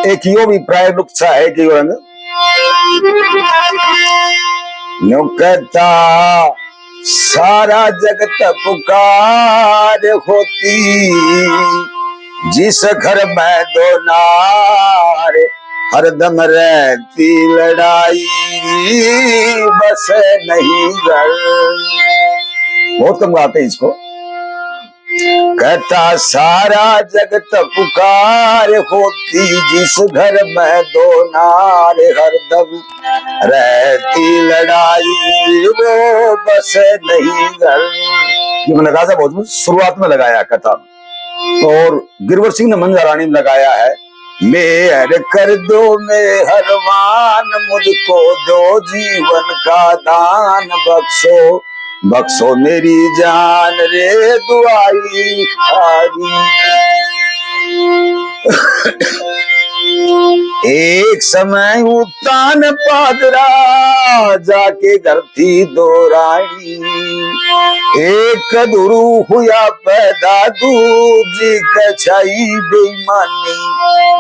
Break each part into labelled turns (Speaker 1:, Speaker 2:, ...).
Speaker 1: एक यो भी प्राय नुक्सा है कि रंग न्यू कहता सारा जगत पुकार होती जिस घर में दो नार हरदम रहती लड़ाई बस नहीं घर। बहुत कम गाते हैं इसको। कहता सारा जगत पुकार होती जिस घर में दो नार हरदम रहती लड़ाई वो बस नहीं घर। ये मैंने राजा भोज में शुरुआत में लगाया कथा, और गिरवर सिंह ने मंजा रानी में लगाया है। मेहर कर दो मेहरबान मुझको दो जीवन का दान बख्शो बख्शो मेरी जान रे दुआई खारी। एक समय उतान पादरा जाके घर थी दो रानी, एक कदरू हुआ पैदा दूजी कछाई बेईमानी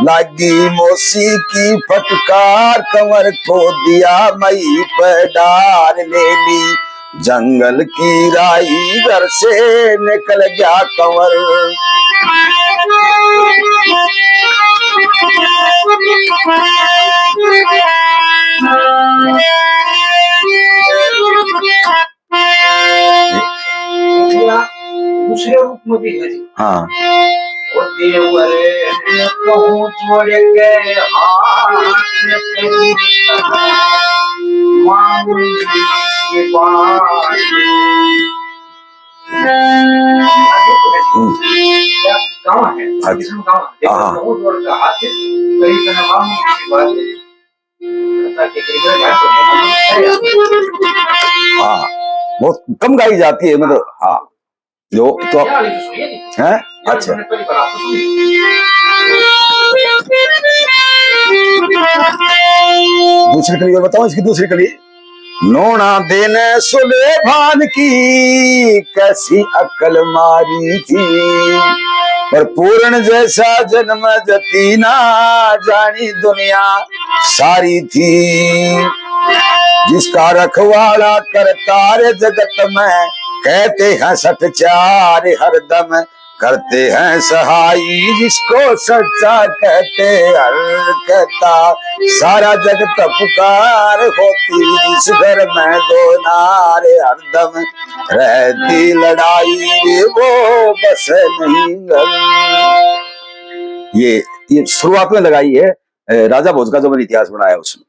Speaker 1: लागी मौसी की फटकार कंवर को दिया मई पैदार ले ली जंगल की राई घर से निकल गया कंवर।
Speaker 2: दूसरे रूप में भी है।
Speaker 1: हाँ
Speaker 2: छोड़ के
Speaker 1: हाँ बहुत कम गाई जाती है मतलब। हाँ जो तो है अच्छा। दूसरी कली बताओ इसकी दूसरी कली। नोना देने सुलेभान की कैसी अक्ल मारी थी पर पूर्ण जैसा जन्म जतीना जानी दुनिया सारी थी जिसका रखवाला करतार जगत में कहते हैं सतचार हरदम करते हैं सहाई जिसको सच्चा कहते हर कहता सारा जगत पुकार होती जिस घर में दो नारे हरदम रहती लड़ाई वो बस नहीं घर। ये शुरुआत में लगाई है राजा भोज का जो मैंने इतिहास बनाया उसमें।